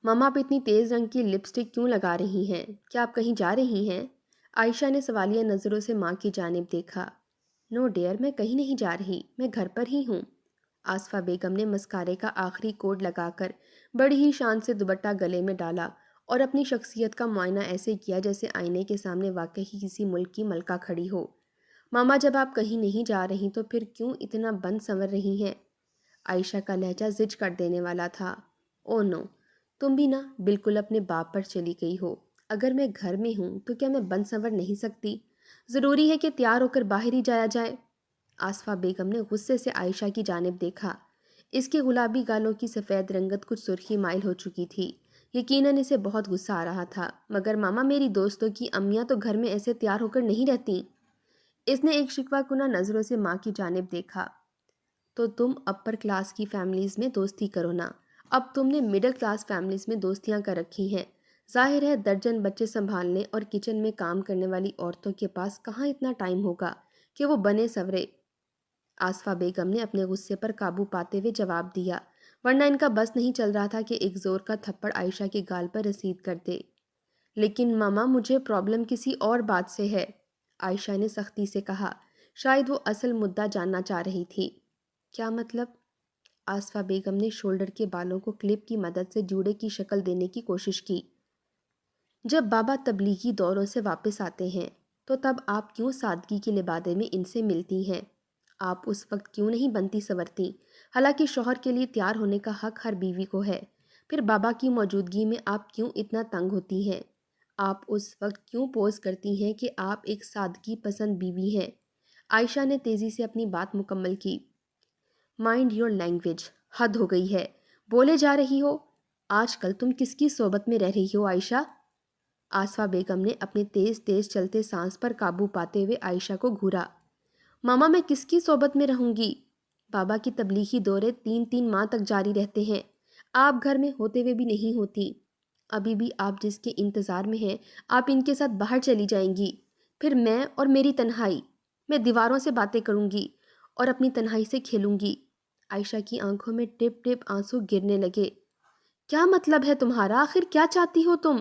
ماما آپ اتنی تیز رنگ کی لپسٹک کیوں لگا رہی ہیں؟ کیا آپ کہیں جا رہی ہیں؟ عائشہ نے سوالیہ نظروں سے ماں کی جانب دیکھا۔ نو ڈیئر، میں کہیں نہیں جا رہی، میں گھر پر ہی ہوں۔ آصفہ بیگم نے مسکارے کا آخری کوڈ لگا کر بڑی ہی شان سے دوپٹہ گلے میں ڈالا اور اپنی شخصیت کا معائنہ ایسے کیا جیسے آئینے کے سامنے واقعی کسی ملک کی ملکہ کھڑی ہو۔ ماما جب آپ کہیں نہیں جا رہی تو پھر کیوں اتنا بند سنور رہی ہیں؟ عائشہ کا لہجہ زج کر دینے والا تھا۔ او نو، تم بھی نا بالکل اپنے باپ پر چلی گئی ہو۔ اگر میں گھر میں ہوں تو کیا میں بند سنور نہیں سکتی؟ ضروری ہے کہ تیار ہو کر باہر ہی جایا جائے؟ آصفہ بیگم نے غصے سے عائشہ کی جانب دیکھا۔ اس کے گلابی گالوں کی سفید رنگت کچھ سرخی مائل ہو چکی تھی۔ یقیناً اسے بہت غصہ آ رہا تھا، مگر ماما میری دوستوں کی امیاں تو گھر میں ایسے تیار ہو کر نہیں رہتی۔ اس نے ایک شکوہ کنہ نظروں سے ماں کی جانب دیکھا۔ تو تم اپر کلاس کی فیملیز میں دوستی کرو نا، اب تم نے مڈل کلاس فیملیز میں دوستیاں کر رکھی ہیں۔ ظاہر ہے درجن بچے سنبھالنے اور کچن میں کام کرنے والی عورتوں کے پاس کہاں اتنا ٹائم ہوگا کہ وہ بنے سورے۔ آصفہ بیگم نے اپنے غصے پر قابو پاتے ہوئے جواب دیا، ورنہ ان کا بس نہیں چل رہا تھا کہ ایک زور کا تھپڑ عائشہ کے گال پر رسید کر دے۔ لیکن ماما مجھے پرابلم کسی اور بات سے ہے، عائشہ نے سختی سے کہا۔ شاید وہ اصل مدعا جاننا چاہ رہی تھی۔ کیا مطلب؟ آصفہ بیگم نے شولڈر کے بالوں کو کلپ کی مدد سے جوڑے کی شکل دینے کی کوشش کی۔ جب بابا تبلیغی دوروں سے واپس آتے ہیں تو تب آپ کیوں سادگی کے لبادے میں ان سے ملتی ہیں؟ آپ اس وقت کیوں نہیں بنتی سنورتی؟ حالانکہ شوہر کے لیے تیار ہونے کا حق ہر بیوی کو ہے۔ پھر بابا کی موجودگی میں آپ کیوں اتنا تنگ ہوتی ہیں؟ آپ اس وقت کیوں پوز کرتی ہیں کہ آپ ایک سادگی پسند بیوی ہیں؟ عائشہ نے تیزی سے اپنی بات مکمل کی۔ مائنڈ یور لینگویج، حد ہو گئی ہے، بولے جا رہی ہو۔ آج کل تم کس کی صحبت میں رہ رہی ہو عائشہ؟ آصفہ بیگم نے اپنے تیز تیز چلتے سانس پر قابو پاتے ہوئے عائشہ کو گھورا۔ ماما میں کس کی صحبت میں رہوں گی؟ بابا کی تبلیغی دورے 3 ماہ تک جاری رہتے ہیں، آپ گھر میں ہوتے ہوئے بھی نہیں ہوتی۔ ابھی بھی آپ جس کے انتظار میں ہیں آپ ان کے ساتھ باہر چلی جائیں گی، پھر میں اور میری تنہائی، میں دیواروں سے باتیں کروں گی اور اپنی تنہائی سے کھیلوں گی۔ عائشہ کی آنکھوں میں ٹپ ٹپ آنسو گرنے لگے۔ کیا مطلب ہے تمہارا؟ آخر کیا چاہتی ہو تم؟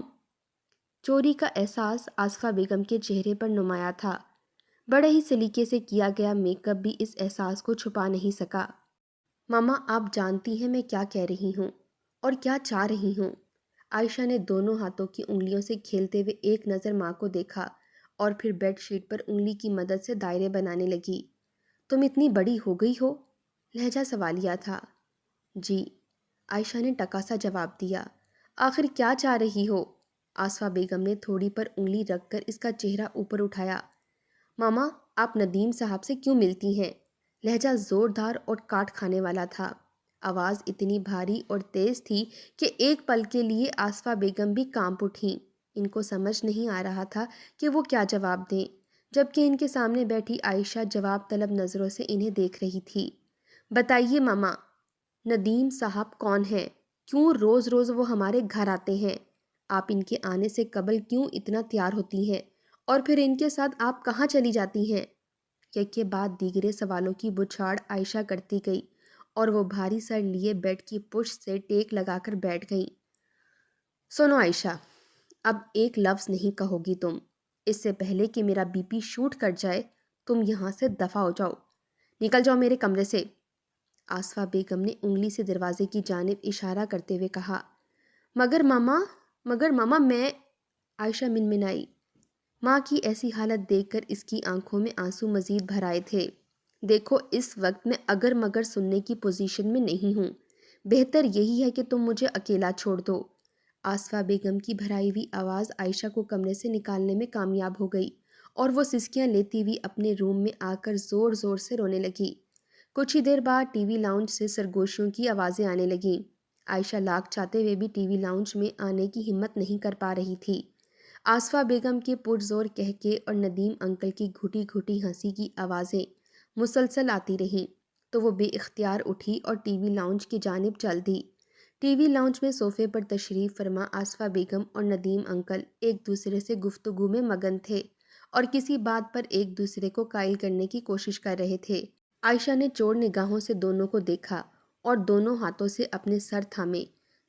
چوری کا احساس آصفہ بیگم کے چہرے پر نمایاں تھا۔ بڑے ہی سلیقے سے کیا گیا میک اپ بھی اس احساس کو چھپا نہیں سکا۔ ماما آپ جانتی ہیں میں کیا کہہ رہی ہوں اور کیا چاہ رہی ہوں؟ عائشہ نے دونوں ہاتھوں کی انگلیوں سے کھیلتے ہوئے ایک نظر ماں کو دیکھا اور پھر بیڈ شیٹ پر انگلی کی مدد سے دائرے بنانے لگی۔ تم اتنی بڑی ہو گئی ہو؟ لہجہ سوالیہ تھا۔ جی، عائشہ نے ٹکا سا جواب دیا۔ آخر کیا چاہ رہی ہو؟ آصفہ بیگم نے تھوڑی پر انگلی رکھ کر اس کا چہرہ اوپر اٹھایا۔ ماما آپ ندیم صاحب سے کیوں ملتی ہیں؟ لہجہ زوردار اور کاٹ کھانے والا تھا۔ آواز اتنی بھاری اور تیز تھی کہ ایک پل کے لیے آصفہ بیگم بھی کانپ اٹھیں۔ ان کو سمجھ نہیں آ رہا تھا کہ وہ کیا جواب دیں، جبکہ ان کے سامنے بیٹھی عائشہ جواب طلب نظروں سے انہیں دیکھ رہی تھی۔ بتائیے ماما، ندیم صاحب کون ہیں؟ کیوں روز روز وہ ہمارے گھر آتے ہیں؟ آپ ان کے آنے سے قبل کیوں اتنا تیار ہوتی ہیں اور پھر ان کے ساتھ آپ کہاں چلی جاتی ہیں؟ یک کے بعد دیگرے سوالوں کی بچھاڑ عائشہ کرتی گئی اور وہ بھاری سر لیے بیڈ کی پشت سے ٹیک لگا کر بیٹھ گئیں۔ سنو عائشہ، اب ایک لفظ نہیں کہو گی تم۔ اس سے پہلے کہ میرا بی پی شوٹ کر جائے تم یہاں سے دفع ہو جاؤ، نکل جاؤ میرے کمرے سے۔ آصفہ بیگم نے انگلی سے دروازے کی جانب اشارہ کرتے ہوئے کہا۔ مگر ماما میں، عائشہ منمنائی۔ ماں کی ایسی حالت دیکھ کر اس کی آنکھوں میں آنسو مزید بھر آئے تھے۔ دیکھو اس وقت میں اگر مگر سننے کی پوزیشن میں نہیں ہوں، بہتر یہی ہے کہ تم مجھے اکیلا چھوڑ دو۔ آصفہ بیگم کی بھرائی ہوئی آواز عائشہ کو کمرے سے نکالنے میں کامیاب ہو گئی اور وہ سسکیاں لیتی ہوئی اپنے روم میں آ کر زور زور سے رونے لگی۔ کچھ ہی دیر بعد ٹی وی لاؤنج سے سرگوشیوں کی آوازیں آنے لگیں۔ عائشہ لاکھ چاہتے ہوئے بھی ٹی وی لاؤنج میں آنے کی ہمت نہیں کر پا رہی تھی۔ آصفہ بیگم کے پرزور کہکے اور ندیم انکل کی گھٹی گھٹی ہنسی کی آوازیں مسلسل آتی رہیں تو وہ بے اختیار اٹھی اور ٹی وی لاؤنج کی جانب چل دی۔ ٹی وی لاؤنج میں صوفے پر تشریف فرما آصفہ بیگم اور ندیم انکل ایک دوسرے سے گفتگو میں مگن تھے اور کسی بات پر ایک دوسرے کو قائل کرنے کی کوشش کر رہے تھے۔ عائشہ نے چور نگاہوں سے دونوں کو دیکھا اور دونوں ہاتھوں سے اپنے سر تھامے۔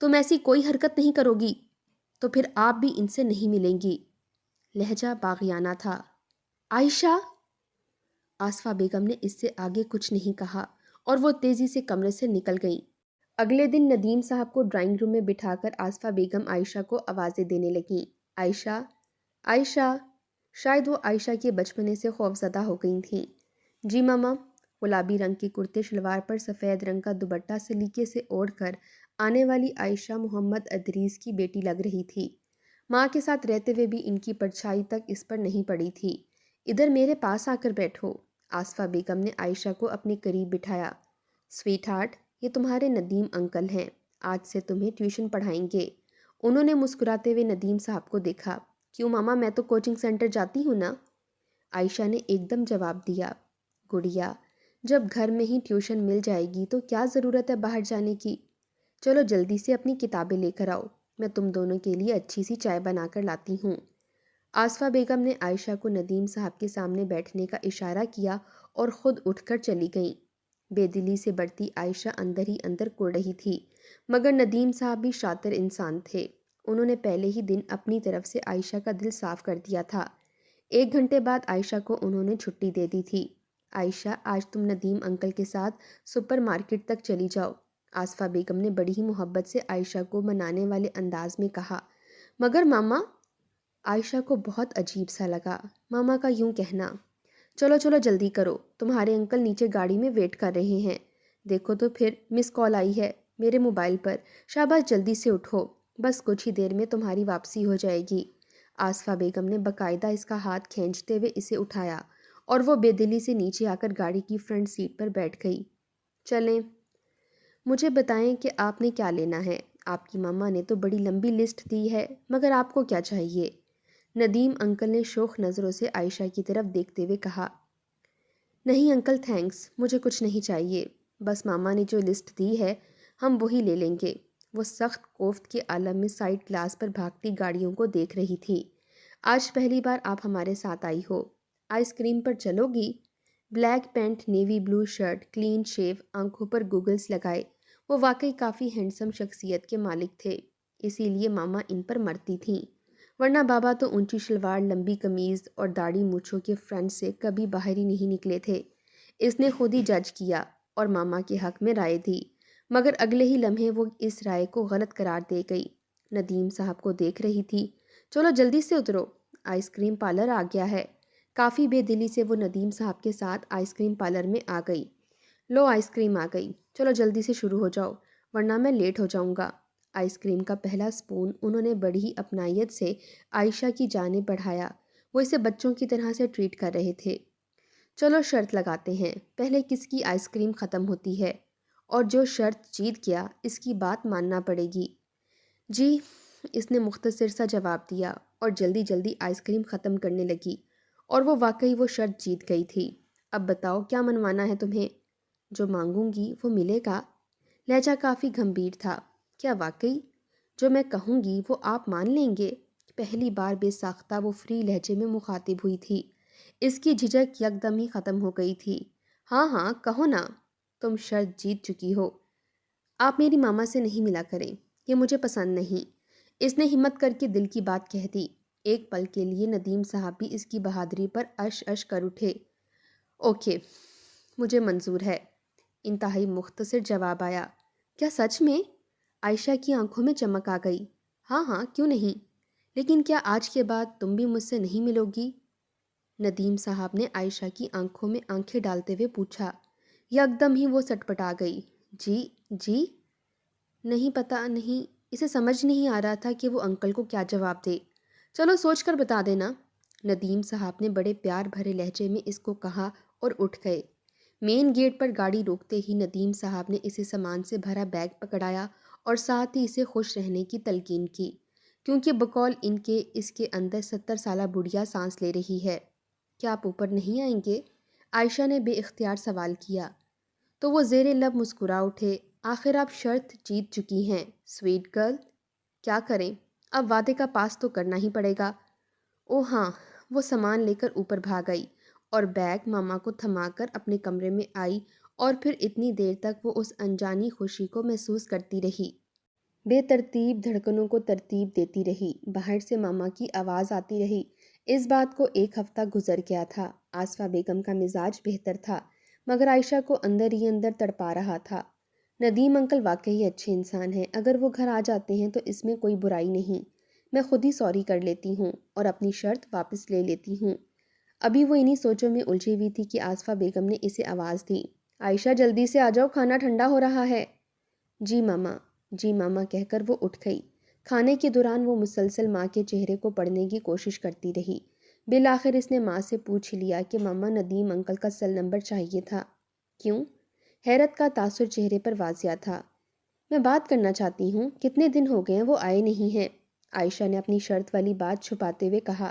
تم ایسی کوئی حرکت نہیں کرو گی تو پھر آپ بھی ان سے نہیں ملیں گی۔ لہجہ باغیانہ تھا۔ عائشہ! آصفہ بیگم نے اس سے آگے کچھ نہیں کہا اور وہ تیزی سے کمرے سے نکل گئیں۔ اگلے دن ندیم صاحب کو ڈرائنگ روم میں بٹھا کر آصفہ بیگم عائشہ کو آوازیں دینے لگیں۔ عائشہ! عائشہ! شاید وہ عائشہ کے بچپنے سے خوفزدہ ہو گئی تھیں۔ جی ماما۔ گلابی رنگ کے کرتے شلوار پر سفید رنگ کا دوپٹہ سلیقے سے اوڑھ کر آنے والی عائشہ محمد ادریس کی بیٹی لگ رہی تھی۔ ماں کے ساتھ رہتے ہوئے بھی ان کی پرچھائی تک اس پر نہیں پڑی تھی۔ ادھر میرے پاس آ کر بیٹھو۔ آصفہ بیگم نے عائشہ کو اپنے قریب بٹھایا۔ سویٹ ہارٹ، یہ تمہارے ندیم انکل ہیں، آج سے تمہیں ٹیوشن پڑھائیں گے۔ انہوں نے مسکراتے ہوئے ندیم صاحب کو دیکھا۔ کیوں ماما، میں تو کوچنگ سینٹر جاتی ہوں نا؟ عائشہ نے ایک دم جواب دیا۔ گڑیا، جب گھر میں ہی ٹیوشن مل جائے گی تو کیا ضرورت ہے باہر جانے کی؟ چلو جلدی سے اپنی کتابیں لے کر آؤ، میں تم دونوں کے لیے اچھی سی چائے بنا کر لاتی ہوں۔ آصفہ بیگم نے عائشہ کو ندیم صاحب کے سامنے بیٹھنے کا اشارہ کیا اور خود اٹھ کر چلی گئیں۔ بے دلی سے بڑھتی عائشہ اندر ہی اندر کوڑ رہی تھی، مگر ندیم صاحب بھی شاطر انسان تھے۔ انہوں نے پہلے ہی دن اپنی طرف سے عائشہ کا دل صاف کر دیا تھا۔ 1 گھنٹے بعد عائشہ کو انہوں نے چھٹی دے دی تھی۔ عائشہ، آج تم ندیم انکل کے ساتھ سپر مارکیٹ تک چلی جاؤ، آصفہ بیگم نے بڑی ہی محبت سے عائشہ کو منانے والے انداز میں کہا۔ مگر ماما! عائشہ کو بہت عجیب سا لگا ماما کا یوں کہنا۔ چلو چلو جلدی کرو، تمہارے انکل نیچے گاڑی میں ویٹ کر رہے ہیں۔ دیکھو تو پھر مس کال آئی ہے میرے موبائل پر، شاباش جلدی سے اٹھو، بس کچھ ہی دیر میں تمہاری واپسی ہو جائے گی۔ آصفہ بیگم نے باقاعدہ اس کا ہاتھ کھینچتے ہوئے اسے اٹھایا اور وہ بے دلی سے نیچے آ کر گاڑی کی فرنٹ سیٹ پر بیٹھ گئی۔ چلیں، مجھے بتائیں کہ آپ نے کیا لینا ہے؟ آپ کی ماما نے تو بڑی لمبی لسٹ دی ہے، مگر آپ کو کیا چاہیے؟ ندیم انکل نے شوخ نظروں سے عائشہ کی طرف دیکھتے ہوئے کہا۔ نہیں انکل تھینکس، مجھے کچھ نہیں چاہیے، بس ماما نے جو لسٹ دی ہے ہم وہی لے لیں گے۔ وہ سخت کوفت کے عالم میں سائڈ گلاس پر بھاگتی گاڑیوں کو دیکھ رہی تھی۔ آج پہلی بار آپ ہمارے ساتھ آئی ہو، آئس کریم پر چلو گی؟ Black pant, navy blue shirt, clean shave, آنکھوں پر گوگلز لگائے، وہ واقعی کافی ہینڈسم شخصیت کے مالک تھے، اسی لیے ماما ان پر مرتی تھیں، ورنہ بابا تو اونچی شلوار، لمبی قمیض اور داڑھی مونچھوں کے فرنٹ سے کبھی باہر ہی نہیں نکلے تھے۔ اس نے خود ہی جج کیا اور ماما کے حق میں رائے دی، مگر اگلے ہی لمحے وہ اس رائے کو غلط قرار دے گئی۔ ندیم صاحب کو دیکھ رہی تھی۔ چلو جلدی سے اترو، آئس کریم پارلر آ گیا ہے۔ کافی بے دلی سے وہ ندیم صاحب کے ساتھ آئس کریم پارلر میں آ گئی۔ لو آئس کریم آ گئی، چلو جلدی سے شروع ہو جاؤ ورنہ میں لیٹ ہو جاؤں گا۔ آئس کریم کا پہلا سپون انہوں نے بڑی ہی اپنائیت سے عائشہ کی جانب بڑھایا، وہ اسے بچوں کی طرح سے ٹریٹ کر رہے تھے۔ چلو شرط لگاتے ہیں، پہلے کس کی آئس کریم ختم ہوتی ہے، اور جو شرط جیت گیا اس کی بات ماننا پڑے گی۔ جی، اس نے مختصر سا جواب دیا اور جلدی جلدی آئس کریم ختم کرنے لگی، اور وہ واقعی وہ شرط جیت گئی تھی۔ اب بتاؤ کیا منوانا ہے تمہیں؟ جو مانگوں گی وہ ملے گا؟ لہجہ کافی گھمبیر تھا۔ کیا واقعی؟ جو میں کہوں گی وہ آپ مان لیں گے؟ پہلی بار بے ساختہ وہ فری لہجے میں مخاطب ہوئی تھی۔ اس کی جھجک یکدم ہی ختم ہو گئی تھی۔ ہاں ہاں کہو نا، تم شرط جیت چکی ہو۔ آپ میری ماما سے نہیں ملا کریں، یہ مجھے پسند نہیں۔ اس نے ہمت کر کے دل کی بات کہہ دی۔ ایک پل کے لیے ندیم صاحب بھی اس کی بہادری پر اش اش کر اٹھے۔ اوکے، مجھے منظور ہے، انتہائی مختصر جواب آیا۔ کیا سچ میں؟ عائشہ کی آنکھوں میں چمک آ گئی۔ ہاں ہاں کیوں نہیں، لیکن کیا آج کے بعد تم بھی مجھ سے نہیں ملو گی؟ ندیم صاحب نے عائشہ کی آنکھوں میں آنکھیں ڈالتے ہوئے پوچھا۔ یکدم ہی وہ سٹپٹا گئی۔ جی جی؟ نہیں پتہ نہیں، اسے سمجھ نہیں آ رہا تھا کہ وہ انکل کو کیا جواب دے۔ چلو سوچ کر بتا دینا، ندیم صاحب نے بڑے پیار بھرے لہجے میں اس کو کہا اور اٹھ گئے۔ مین گیٹ پر گاڑی روکتے ہی ندیم صاحب نے اسے سامان سے بھرا بیگ پکڑایا اور ساتھ ہی اسے خوش رہنے کی تلقین کی، کیونکہ بقول ان کے اس کے اندر 70 سالہ بڑھیا سانس لے رہی ہے۔ کیا آپ اوپر نہیں آئیں گے؟ عائشہ نے بے اختیار سوال کیا، تو وہ زیر لب مسکرا اٹھے۔ آخر آپ شرط جیت چکی ہیں سویٹ گرل، کیا کریں، اب وعدے کا پاس تو کرنا ہی پڑے گا۔ او ہاں، وہ سامان لے کر اوپر بھاگ گئی اور بیگ ماما کو تھما کر اپنے کمرے میں آئی، اور پھر اتنی دیر تک وہ اس انجانی خوشی کو محسوس کرتی رہی۔ بے ترتیب دھڑکنوں کو ترتیب دیتی رہی۔ باہر سے ماما کی آواز آتی رہی۔ اس بات کو 1 ہفتہ گزر گیا تھا۔ آصفہ بیگم کا مزاج بہتر تھا، مگر عائشہ کو اندر ہی اندر تڑپا رہا تھا۔ ندیم انکل واقعی اچھے انسان ہیں، اگر وہ گھر آ جاتے ہیں تو اس میں کوئی برائی نہیں۔ میں خود ہی سوری کر لیتی ہوں اور اپنی شرط واپس لے لیتی ہوں۔ ابھی وہ انہی سوچوں میں الجھی ہوئی تھی کہ آصفہ بیگم نے اسے آواز دی، عائشہ جلدی سے آ جاؤ، کھانا ٹھنڈا ہو رہا ہے۔ جی ماما، جی ماما کہہ کر وہ اٹھ گئی۔ کھانے کے دوران وہ مسلسل ماں کے چہرے کو پڑھنے کی کوشش کرتی رہی۔ بالآخر اس نے ماں سے پوچھ لیا کہ ماما ندیم انکل کا سیل نمبر چاہیے تھا۔ کیوں؟ حیرت کا تاثر چہرے پر واضح تھا۔ میں بات کرنا چاہتی ہوں، کتنے دن ہو گئے ہیں وہ آئے نہیں ہیں۔ عائشہ نے اپنی شرط والی بات چھپاتے ہوئے کہا۔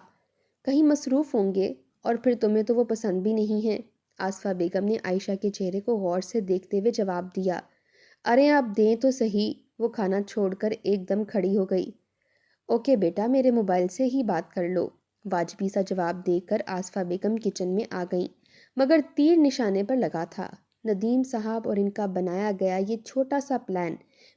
کہیں مصروف ہوں گے، اور پھر تمہیں تو وہ پسند بھی نہیں ہیں۔ آصفہ بیگم نے عائشہ کے چہرے کو غور سے دیکھتے ہوئے جواب دیا۔ ارے آپ دیں تو صحیح۔ وہ کھانا چھوڑ کر ایک دم کھڑی ہو گئی۔ اوکے بیٹا، میرے موبائل سے ہی بات کر لو، واجبی سا جواب دے کر آصفہ بیگم کچن میں آ گئیں، مگر تیر نشانے پر لگا تھا۔ ندیم صاحب اور ان کا بنایا گیا یہ چھوٹا سا پلان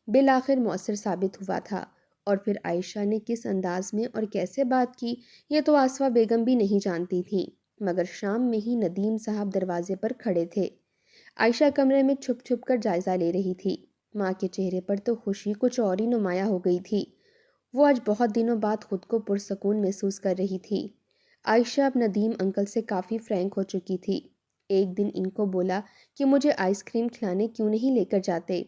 بالآخر مؤثر ثابت ہوا تھا، اور پھر عائشہ نے کس انداز میں اور کیسے بات کی یہ تو آصفہ بیگم بھی نہیں جانتی تھیں، مگر شام میں ہی ندیم صاحب دروازے پر کھڑے تھے۔ عائشہ کمرے میں چھپ چھپ کر جائزہ لے رہی تھی۔ ماں کے چہرے پر تو خوشی کچھ اور ہی نمایاں ہو گئی تھی۔ وہ آج بہت دنوں بعد خود کو پرسکون محسوس کر رہی تھی۔ عائشہ اب ندیم انکل سے کافی فرینک ہو چکی تھی۔ ایک دن ان کو بولا کہ مجھے آئس کریم کھلانے کیوں نہیں لے کر جاتے؟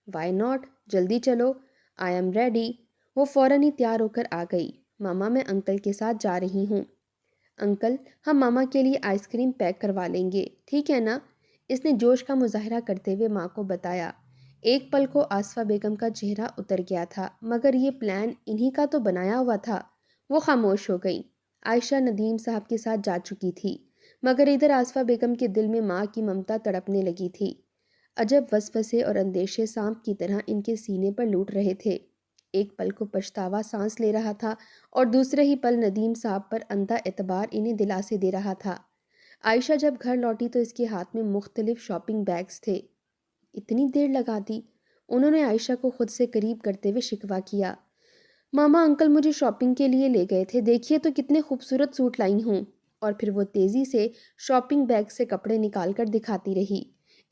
وائی ناٹ، جلدی چلو، آئی ایم ریڈی۔ وہ فوراً ہی تیار ہو کر آ گئی۔ ماما میں انکل کے ساتھ جا رہی ہوں۔ انکل، ہم ماما کے لیے آئس کریم پیک کروا لیں گے، ٹھیک ہے نا؟ اس نے جوش کا مظاہرہ کرتے ہوئے ماں کو بتایا۔ ایک پل کو آصفہ بیگم کا چہرہ اتر گیا تھا، مگر یہ پلان انہی کا تو بنایا ہوا تھا۔ وہ خاموش ہو گئی۔ عائشہ ندیم صاحب کے ساتھ جا چکی تھی، مگر ادھر آصفہ بیگم کے دل میں ماں کی ممتا تڑپنے لگی تھی۔ عجب وسوسے اور اندیشے سانپ کی طرح ان کے سینے پر لوٹ رہے تھے۔ ایک پل کو پچھتاوا سانس لے رہا تھا، اور دوسرے ہی پل ندیم صاحب پر اندھا اعتبار انہیں دلاسے دے رہا تھا۔ عائشہ جب گھر لوٹی تو اس کے ہاتھ میں مختلف شاپنگ بیگز تھے۔ اتنی دیر لگا دی؟ انہوں نے عائشہ کو خود سے قریب کرتے ہوئے شکوہ کیا۔ ماما انکل مجھے شاپنگ کے لیے لے گئے تھے، دیکھیے تو کتنے خوبصورت سوٹ لائی ہوں۔ اور پھر وہ تیزی سے شاپنگ بیگ سے کپڑے نکال کر دکھاتی رہی۔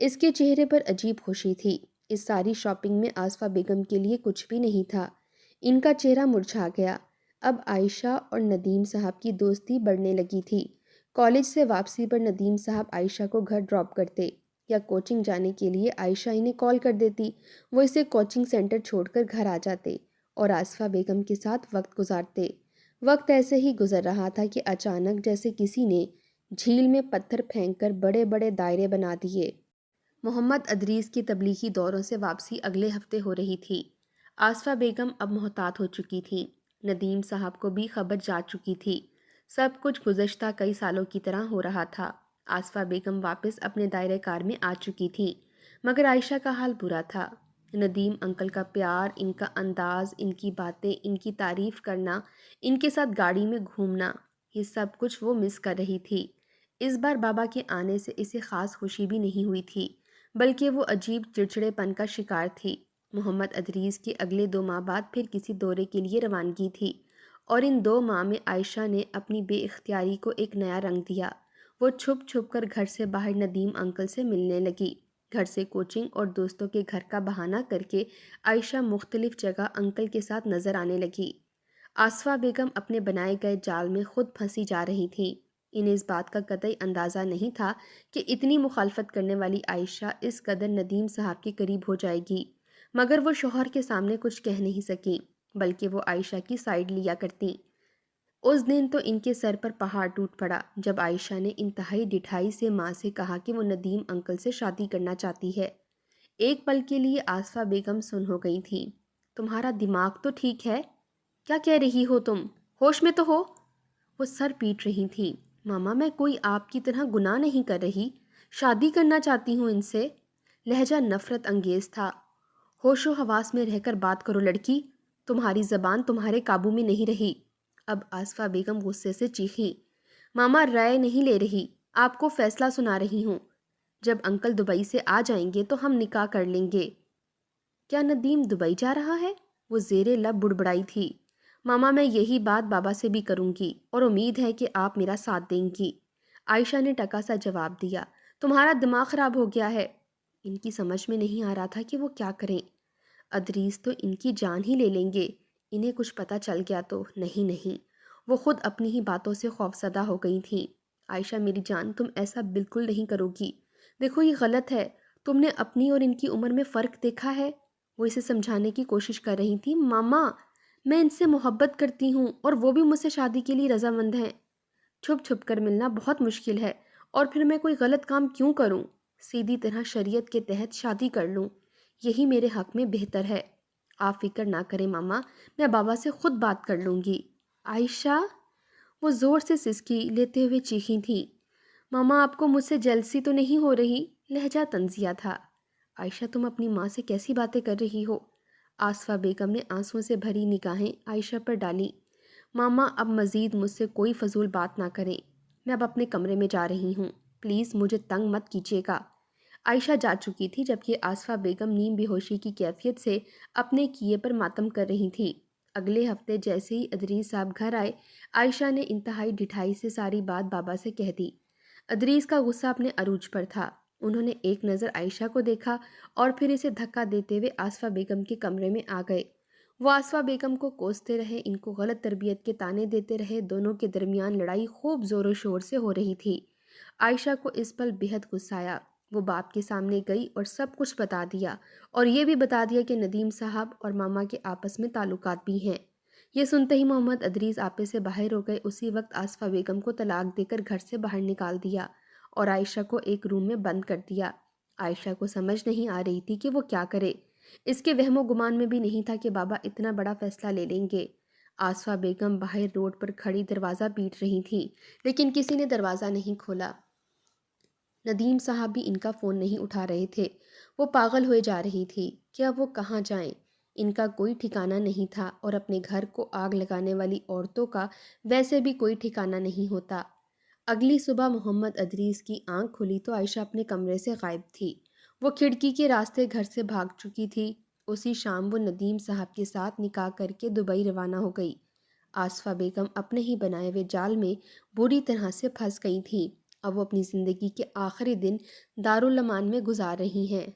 اس کے چہرے پر عجیب خوشی تھی۔ اس ساری شاپنگ میں آصفہ بیگم کے لیے کچھ بھی نہیں تھا۔ ان کا چہرہ مرجھا گیا۔ اب عائشہ اور ندیم صاحب کی دوستی بڑھنے لگی تھی۔ کالج سے واپسی پر ندیم صاحب عائشہ کو گھر ڈراپ کرتے، یا کوچنگ جانے کے لیے عائشہ انہیں کال کر دیتی، وہ اسے کوچنگ سینٹر چھوڑ کر گھر آ جاتے اور آصفہ بیگم کے ساتھ وقت گزارتے۔ وقت ایسے ہی گزر رہا تھا کہ اچانک جیسے کسی نے جھیل میں پتھر پھینک کر بڑے بڑے دائرے بنا دیے۔ محمد ادریس کی تبلیغی دوروں سے واپسی اگلے ہفتے ہو رہی تھی۔ آصفہ بیگم اب محتاط ہو چکی تھیں۔ ندیم صاحب کو بھی خبر جا چکی تھی۔ سب کچھ گزشتہ کئی سالوں کی طرح ہو رہا تھا۔ آصفہ بیگم واپس اپنے دائرۂ کار میں آ چکی تھی، مگر عائشہ کا حال برا تھا۔ ندیم انکل کا پیار، ان کا انداز، ان کی باتیں، ان کی تعریف کرنا، ان کے ساتھ گاڑی میں گھومنا، یہ سب کچھ وہ مس کر رہی تھی۔ اس بار بابا کے آنے سے اسے خاص خوشی بھی نہیں ہوئی تھی، بلکہ وہ عجیب چڑچڑے پن کا شکار تھی۔ محمد ادریس کے اگلے 2 ماہ بعد پھر کسی دورے کے لیے روانگی تھی، اور ان 2 ماہ میں عائشہ نے اپنی بے اختیاری کو ایک نیا رنگ دیا۔ وہ چھپ چھپ کر گھر سے باہر ندیم انکل سے ملنے لگی۔ گھر سے کوچنگ اور دوستوں کے گھر کا بہانہ کر کے عائشہ مختلف جگہ انکل کے ساتھ نظر آنے لگی۔ آصفہ بیگم اپنے بنائے گئے جال میں خود پھنسی جا رہی تھیں۔ انہیں اس بات کا قطعی اندازہ نہیں تھا کہ اتنی مخالفت کرنے والی عائشہ اس قدر ندیم صاحب کے قریب ہو جائے گی، مگر وہ شوہر کے سامنے کچھ کہہ نہیں سکیں، بلکہ وہ عائشہ کی سائیڈ لیا کرتیں۔ اس دن تو ان کے سر پر پہاڑ ٹوٹ پڑا جب عائشہ نے انتہائی ڈٹھائی سے ماں سے کہا کہ وہ ندیم انکل سے شادی کرنا چاہتی ہے۔ ایک پل کے لیے آصفہ بیگم سن ہو گئی تھیں۔ تمہارا دماغ تو ٹھیک ہے؟ کیا کہہ رہی ہو تم؟ ہوش میں تو ہو؟ وہ سر پیٹ رہی تھیں۔ ماما میں کوئی آپ کی طرح گناہ نہیں کر رہی، شادی کرنا چاہتی ہوں ان سے۔ لہجہ نفرت انگیز تھا۔ ہوش و حواس میں رہ کر بات کرو لڑکی، تمہاری زبان تمہارے قابو میں نہیں رہی۔ اب آصفہ بیگم غصے سے چیخیں۔ ماما رائے نہیں لے رہی، آپ کو فیصلہ سنا رہی ہوں۔ جب انکل دبئی سے آ جائیں گے تو ہم نکاح کر لیں گے۔ کیا ندیم دبئی جا رہا ہے؟ وہ زیر لب بڑبڑائی تھی۔ ماما میں یہی بات بابا سے بھی کروں گی اور امید ہے کہ آپ میرا ساتھ دیں گی۔ عائشہ نے ٹکا سا جواب دیا۔ تمہارا دماغ خراب ہو گیا ہے۔ ان کی سمجھ میں نہیں آ رہا تھا کہ وہ کیا کریں۔ ادریس تو ان کی جان ہی لے لیں گے، انہیں کچھ پتہ چل گیا تو۔ نہیں، وہ خود اپنی ہی باتوں سے خوفزدہ ہو گئی تھیں۔ عائشہ میری جان، تم ایسا بالکل نہیں کرو گی۔ دیکھو یہ غلط ہے، تم نے اپنی اور ان کی عمر میں فرق دیکھا ہے؟ وہ اسے سمجھانے کی کوشش کر رہی تھی۔ ماما میں ان سے محبت کرتی ہوں اور وہ بھی مجھ سے شادی کے لیے رضامند ہیں۔ چھپ چھپ کر ملنا بہت مشکل ہے، اور پھر میں کوئی غلط کام کیوں کروں؟ سیدھی طرح شریعت کے تحت شادی کر لوں، یہی میرے حق میں بہتر ہے۔ آپ فکر نہ کریں ماما، میں بابا سے خود بات کر لوں گی۔ عائشہ، وہ زور سے سسکی لیتے ہوئے چیخی تھیں۔ ماما آپ کو مجھ سے جیلسی تو نہیں ہو رہی؟ لہجہ طنزیہ تھا۔ عائشہ تم اپنی ماں سے کیسی باتیں کر رہی ہو؟ آصفہ بیگم نے آنسوؤں سے بھری نگاہیں عائشہ پر ڈالیں۔ ماما اب مزید مجھ سے کوئی فضول بات نہ کریں، میں اب اپنے کمرے میں جا رہی ہوں، پلیز مجھے تنگ مت کیجیے گا۔ عائشہ جا چکی تھی جبکہ آصفہ بیگم نیم بے ہوشی کی کیفیت سے اپنے کیے پر ماتم کر رہی تھی۔ اگلے ہفتے جیسے ہی ادریس صاحب گھر آئے، عائشہ نے انتہائی ڈٹھائی سے ساری بات بابا سے کہہ دی۔ ادریس کا غصہ اپنے عروج پر تھا۔ انہوں نے ایک نظر عائشہ کو دیکھا اور پھر اسے دھکا دیتے ہوئے آصفہ بیگم کے کمرے میں آ گئے۔ وہ آصفہ بیگم کو کوستے رہے، ان کو غلط تربیت کے طعنے دیتے رہے۔ دونوں کے درمیان لڑائی خوب زور و شور سے ہو رہی تھی۔ عائشہ کو اس پل بےحد غصہ آیا۔ وہ باپ کے سامنے گئی اور سب کچھ بتا دیا، اور یہ بھی بتا دیا کہ ندیم صاحب اور ماما کے آپس میں تعلقات بھی ہیں۔ یہ سنتے ہی محمد ادریس آپے سے باہر ہو گئے۔ اسی وقت آصفہ بیگم کو طلاق دے کر گھر سے باہر نکال دیا اور عائشہ کو ایک روم میں بند کر دیا۔ عائشہ کو سمجھ نہیں آ رہی تھی کہ وہ کیا کرے۔ اس کے وہم و گمان میں بھی نہیں تھا کہ بابا اتنا بڑا فیصلہ لے لیں گے۔ آصفہ بیگم باہر روڈ پر کھڑی دروازہ پیٹ رہی تھیں، لیکن کسی نے دروازہ نہیں کھولا۔ ندیم صاحب بھی ان کا فون نہیں اٹھا رہے تھے۔ وہ پاگل ہوئے جا رہی تھی کہ اب وہ کہاں جائیں۔ ان کا کوئی ٹھکانہ نہیں تھا، اور اپنے گھر کو آگ لگانے والی عورتوں کا ویسے بھی کوئی ٹھکانہ نہیں ہوتا۔ اگلی صبح محمد ادریس کی آنکھ کھلی تو عائشہ اپنے کمرے سے غائب تھی۔ وہ کھڑکی کے راستے گھر سے بھاگ چکی تھی۔ اسی شام وہ ندیم صاحب کے ساتھ نکاح کر کے دبئی روانہ ہو گئی۔ آصفہ بیگم اپنے ہی بنائے ہوئے جال میں بری طرح سے پھنس گئی تھیں۔ اب وہ اپنی زندگی کے آخری دن دارالامان میں گزار رہی ہیں۔